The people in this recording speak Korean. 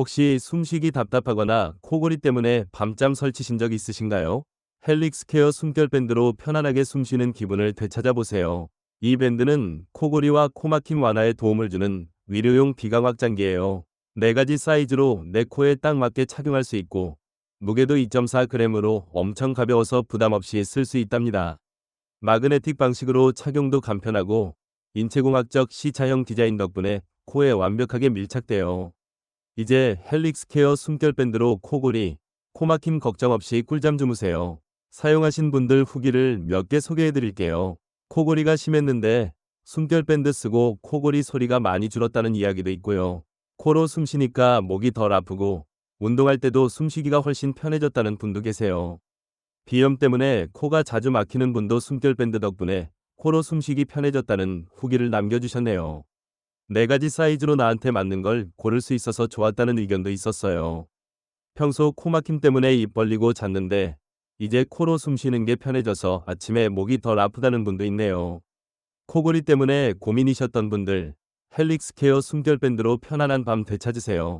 혹시 숨쉬기 답답하거나 코골이 때문에 밤잠 설치신 적 있으신가요? 헬릭스 케어 숨결 밴드로 편안하게 숨쉬는 기분을 되찾아보세요. 이 밴드는 코골이와 코막힘 완화에 도움을 주는 위료용 비강 확장기예요. 4가지 사이즈로 내 코에 딱 맞게 착용할 수 있고 무게도 2.4g으로 엄청 가벼워서 부담 없이 쓸 수 있답니다. 마그네틱 방식으로 착용도 간편하고 인체공학적 C자형 디자인 덕분에 코에 완벽하게 밀착돼요. 이제 헬릭스 케어 숨결 밴드로 코골이, 코막힘 걱정 없이 꿀잠 주무세요. 사용하신 분들 후기를 몇 개 소개해 드릴게요. 코골이가 심했는데 숨결 밴드 쓰고 코골이 소리가 많이 줄었다는 이야기도 있고요. 코로 숨 쉬니까 목이 덜 아프고 운동할 때도 숨쉬기가 훨씬 편해졌다는 분도 계세요. 비염 때문에 코가 자주 막히는 분도 숨결 밴드 덕분에 코로 숨쉬기 편해졌다는 후기를 남겨주셨네요. 4가지 사이즈로 나한테 맞는 걸 고를 수 있어서 좋았다는 의견도 있었어요. 평소 코막힘 때문에 입 벌리고 잤는데 이제 코로 숨 쉬는 게 편해져서 아침에 목이 덜 아프다는 분도 있네요. 코골이 때문에 고민이셨던 분들, 헬릭스 케어 숨결 밴드로 편안한 밤 되찾으세요.